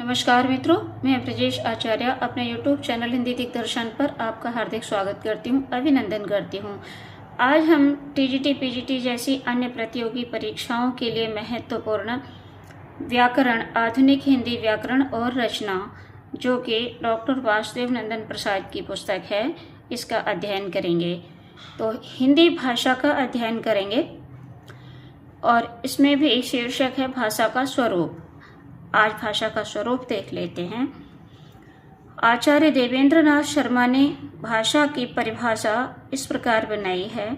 नमस्कार मित्रों, मैं ब्रजेश आचार्य अपने YouTube चैनल हिंदी दिग्दर्शन पर आपका हार्दिक स्वागत करती हूँ, अभिनंदन करती हूँ। आज हम TGT, PGT जैसी अन्य प्रतियोगी परीक्षाओं के लिए महत्वपूर्ण व्याकरण, आधुनिक हिंदी व्याकरण और रचना, जो कि डॉक्टर वासुदेव नंदन प्रसाद की पुस्तक है, इसका अध्ययन करेंगे। तो हिंदी भाषा का अध्ययन करेंगे और इसमें भी शीर्षक है भाषा का स्वरूप। आज भाषा का स्वरूप देख लेते हैं। आचार्य देवेंद्र नाथ शर्मा ने भाषा की परिभाषा इस प्रकार बनाई है: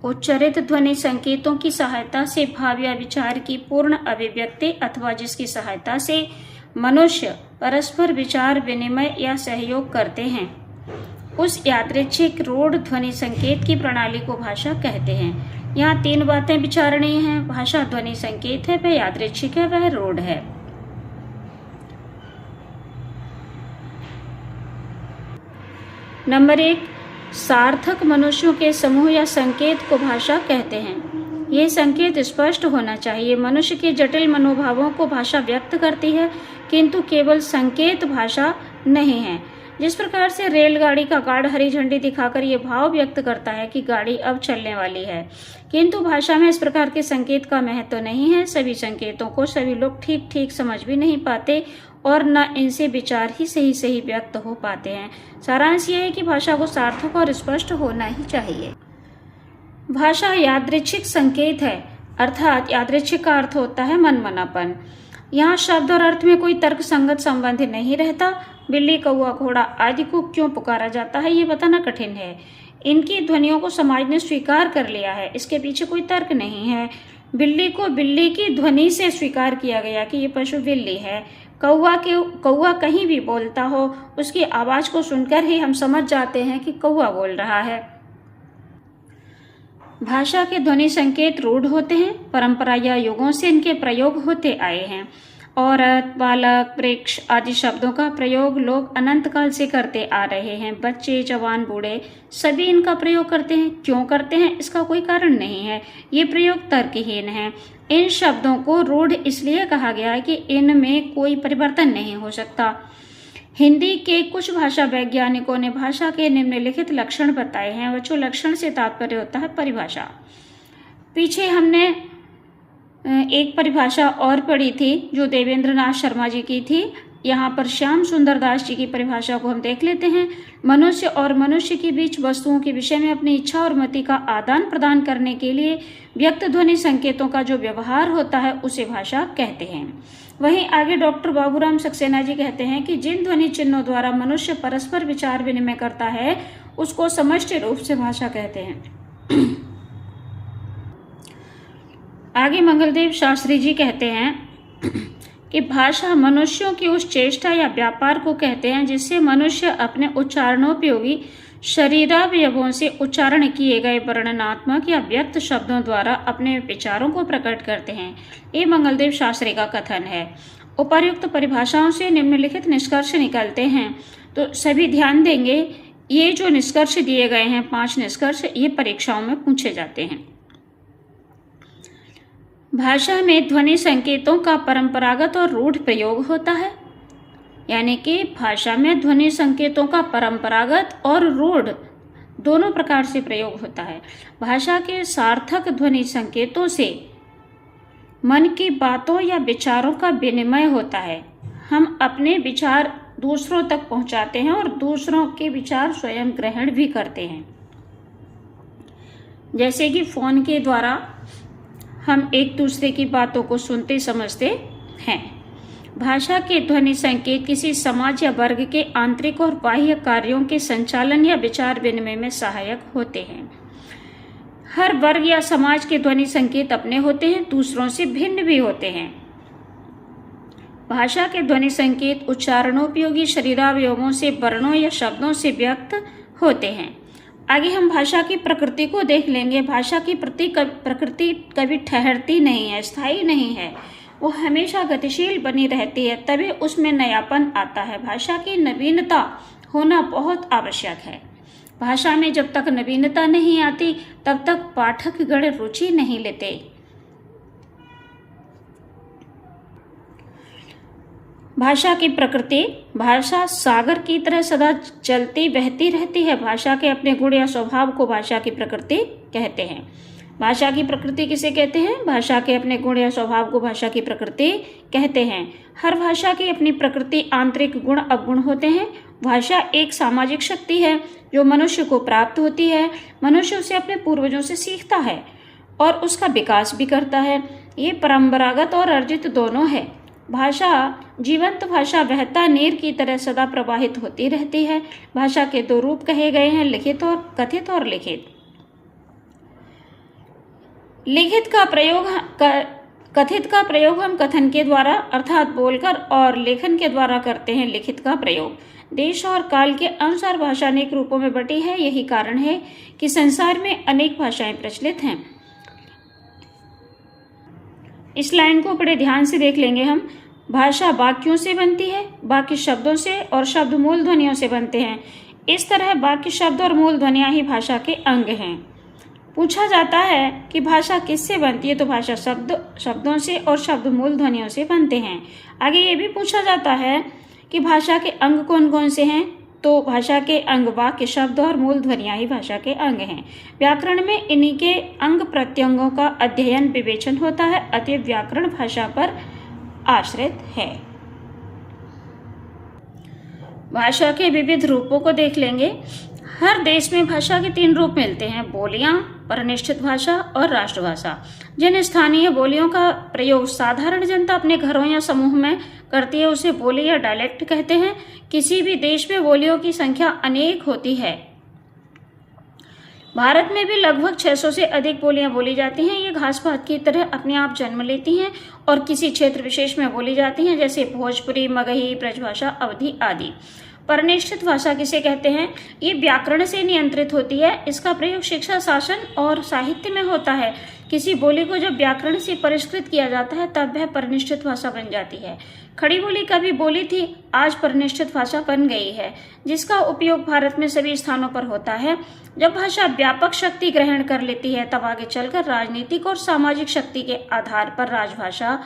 उच्चारित ध्वनि संकेतों की सहायता से भाव या विचार की पूर्ण अभिव्यक्ति अथवा जिसकी सहायता से मनुष्य परस्पर विचार विनिमय या सहयोग करते हैं, उस यादृच्छिक रूढ़ ध्वनि संकेत की प्रणाली को भाषा कहते हैं। यहाँ तीन बातें विचारणीय हैं: भाषा ध्वनि संकेत है, वह यादृच्छिक है, वह रूढ़ है। नंबर 1, सार्थक मनुष्यों के समूह या संकेत को भाषा कहते हैं। ये संकेत स्पष्ट होना चाहिए। मनुष्य के जटिल मनोभावों को भाषा व्यक्त करती है, किंतु केवल संकेत भाषा नहीं है। जिस प्रकार से रेलगाड़ी का गार्ड हरी झंडी दिखाकर ये भाव व्यक्त करता है कि गाड़ी अब चलने वाली है, किंतु भाषा में इस प्रकार के संकेत का महत्व नहीं है। सभी संकेतों को सभी लोग ठीक ठीक समझ भी नहीं पाते और न इनसे विचार ही सही व्यक्त हो पाते हैं। सारांश यह है कि भाषा को सार्थक और स्पष्ट होना ही चाहिए। भाषा यादृच्छिक संकेत है, अर्थात यादृच्छिक का अर्थ होता है मनमनापन। यहाँ शब्द और अर्थ में कोई तर्क संगत संबंध नहीं रहता। बिल्ली, कौवा, घोड़ा आदि को क्यों पुकारा जाता है, ये बताना कठिन है। इनकी ध्वनियों को समाज ने स्वीकार कर लिया है, इसके पीछे कोई तर्क नहीं है। बिल्ली को बिल्ली की ध्वनि से स्वीकार किया गया कि ये पशु बिल्ली है। कौवा कहीं भी बोलता हो, उसकी आवाज को सुनकर ही हम समझ जाते हैं कि कौवा बोल रहा है। भाषा के ध्वनि संकेत रूढ़ होते हैं। परंपरा या युगों से इनके प्रयोग होते आए हैं। औरत, बालक, वृक्ष आदि शब्दों का प्रयोग लोग अनंत काल से करते आ रहे हैं। बच्चे, जवान, बूढ़े सभी इनका प्रयोग करते हैं। क्यों करते हैं, इसका कोई कारण नहीं है। ये प्रयोग तर्कहीन है। इन शब्दों को रूढ़ इसलिए कहा गया है कि इनमें कोई परिवर्तन नहीं हो सकता। हिंदी के कुछ भाषा वैज्ञानिकों ने भाषा के निम्नलिखित लक्षण बताए हैं। वह लक्षण से तात्पर्य होता है परिभाषा। पीछे हमने एक परिभाषा और पढ़ी थी जो देवेंद्र नाथ शर्मा जी की थी। यहाँ पर श्याम सुंदर दास जी की परिभाषा को हम देख लेते हैं। मनुष्य और मनुष्य के बीच वस्तुओं के विषय में अपनी इच्छा और मति का आदान प्रदान करने के लिए व्यक्त ध्वनि संकेतों का जो व्यवहार होता है उसे भाषा कहते हैं। वहीं आगे डॉक्टर बाबूराम सक्सेना जी कहते हैं कि जिन ध्वनि चिन्हों द्वारा मनुष्य परस्पर विचार विनिमय करता है उसको समष्टि रूप से भाषा कहते हैं। आगे मंगलदेव शास्त्री जी कहते हैं कि भाषा मनुष्यों की उस चेष्टा या व्यापार को कहते हैं जिससे मनुष्य अपने उच्चारणोपयोगी शरीरावयवों से उच्चारण किए गए वर्णनात्मक या व्यक्त शब्दों द्वारा अपने विचारों को प्रकट करते हैं। ये मंगलदेव शास्त्री का कथन है। उपर्युक्त परिभाषाओं से निम्नलिखित निष्कर्ष निकलते हैं। तो सभी ध्यान देंगे, ये जो निष्कर्ष दिए गए हैं 5 निष्कर्ष, ये परीक्षाओं में पूछे जाते हैं। भाषा में ध्वनि संकेतों का परंपरागत और रूढ़ प्रयोग होता है। यानी कि भाषा में ध्वनि संकेतों का परंपरागत और रूढ़ दोनों प्रकार से प्रयोग होता है। भाषा के सार्थक ध्वनि संकेतों से मन की बातों या विचारों का विनिमय होता है। हम अपने विचार दूसरों तक पहुंचाते हैं और दूसरों के विचार स्वयं ग्रहण भी करते हैं। जैसे कि फोन के द्वारा हम एक दूसरे की बातों को सुनते समझते हैं। भाषा के ध्वनि संकेत किसी समाज या वर्ग के आंतरिक और बाह्य कार्यों के संचालन या विचार विनिमय में सहायक होते हैं। हर वर्ग या समाज के ध्वनि संकेत अपने होते हैं, दूसरों से भिन्न भी होते हैं। भाषा के ध्वनि संकेत उच्चारणोपयोगी शरीरावयवों से, वर्णों या शब्दों से व्यक्त होते हैं। आगे हम भाषा की प्रकृति को देख लेंगे। भाषा की प्रकृति कभी ठहरती नहीं है, स्थायी नहीं है। वो हमेशा गतिशील बनी रहती है, तभी उसमें नयापन आता है। भाषा की नवीनता होना बहुत आवश्यक है। भाषा में जब तक नवीनता नहीं आती तब तक पाठकगण रुचि नहीं लेते। भाषा की प्रकृति। भाषा सागर की तरह सदा चलती बहती रहती है। भाषा के अपने गुण या स्वभाव को भाषा की प्रकृति कहते हैं। भाषा की प्रकृति किसे कहते हैं? भाषा के अपने गुण या स्वभाव को भाषा की प्रकृति कहते हैं। हर भाषा की अपनी प्रकृति, आंतरिक गुण अवगुण होते हैं। भाषा एक सामाजिक शक्ति है जो मनुष्य को प्राप्त होती है। मनुष्य उसे अपने पूर्वजों से सीखता है और उसका विकास भी करता है। ये परंपरागत और अर्जित दोनों है। भाषा जीवंत भाषा बहता नीर की तरह सदा प्रवाहित होती रहती है। भाषा के दो रूप कहे गए हैं, लिखित और कथित और लिखित। कथित का प्रयोग हम कथन के द्वारा अर्थात बोलकर और लेखन के द्वारा करते हैं। लिखित का प्रयोग देश और काल के अनुसार भाषा अनेक रूपों में बटी है। यही कारण है कि संसार में अनेक भाषाएं प्रचलित हैं। इस लाइन को बड़े ध्यान से देख लेंगे हम। भाषा वाक्यों से बनती है, वाक्य शब्दों से और शब्द मूल ध्वनियों से बनते हैं। इस तरह वाक्य शब्द और मूल ध्वनियां ही भाषा के अंग हैं। पूछा जाता है कि भाषा किससे बनती है, तो भाषा शब्दों से और शब्द मूल ध्वनियों से बनते हैं। आगे ये भी पूछा जाता है कि भाषा के अंग कौन कौन से हैं, तो भाषा के अंग वाक्य शब्द और मूल ध्वनियां ही भाषा के अंग हैं। व्याकरण में इन्हीं के अंग प्रत्यंगों का अध्ययन विवेचन होता है। अतएव व्याकरण भाषा पर आश्रित है। भाषा के विविध रूपों को देख लेंगे। हर देश में भाषा के 3 रूप मिलते हैं, बोलियां, परिनिष्ठित भाषा और राष्ट्रभाषा। जिन स्थानीय बोलियों का प्रयोग साधारण जनता अपने घरों या समूह में करती है उसे बोली या डायलेक्ट कहते हैं। किसी भी देश में बोलियों की संख्या अनेक होती है। भारत में भी लगभग 600 से अधिक बोलियां बोली जाती हैं। ये घास पात की तरह अपने आप जन्म लेती हैं और किसी क्षेत्र विशेष में बोली जाती हैं, जैसे भोजपुरी, मगही, ब्रजभाषा, अवधी आदि। परिनिष्ठित भाषा किसे कहते हैं? ये व्याकरण से नियंत्रित होती है। इसका प्रयोग शिक्षा, शासन और साहित्य में होता है। किसी बोली को जब व्याकरण से परिष्कृत किया जाता है तब वह परिनिष्ठित भाषा बन जाती है। खड़ी बोली कभी बोली थी, आज परिनिष्ठित भाषा बन गई है, जिसका उपयोग भारत में सभी स्थानों पर होता है। जब भाषा व्यापक शक्ति ग्रहण कर लेती है तब आगे चलकर राजनीतिक और सामाजिक शक्ति के आधार पर राजभाषा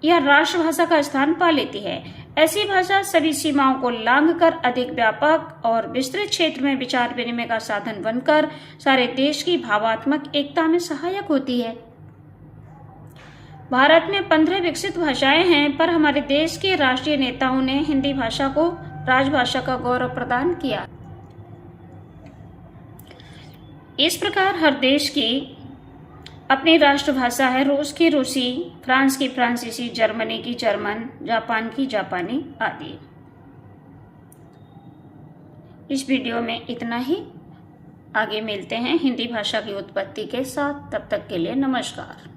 या राष्ट्रभाषा का स्थान पा लेती है। ऐसी भाषा सभी सीमाओं को लांघकर अधिक व्यापक और विस्तृत क्षेत्र में विचार विनिमय का साधन बनकर सारे देश की भावात्मक एकता में सहायक होती है। भारत में 15 विकसित भाषाएं हैं, पर हमारे देश के राष्ट्रीय नेताओं ने हिंदी भाषा को राजभाषा का गौरव प्रदान किया। इस प्रकार हर देश की अपनी राष्ट्रभाषा है। रूस की रूसी, फ्रांस की फ्रांसीसी, जर्मनी की जर्मन, जापान की जापानी आदि। इस वीडियो में इतना ही। आगे मिलते हैं हिंदी भाषा की उत्पत्ति के साथ। तब तक के लिए नमस्कार।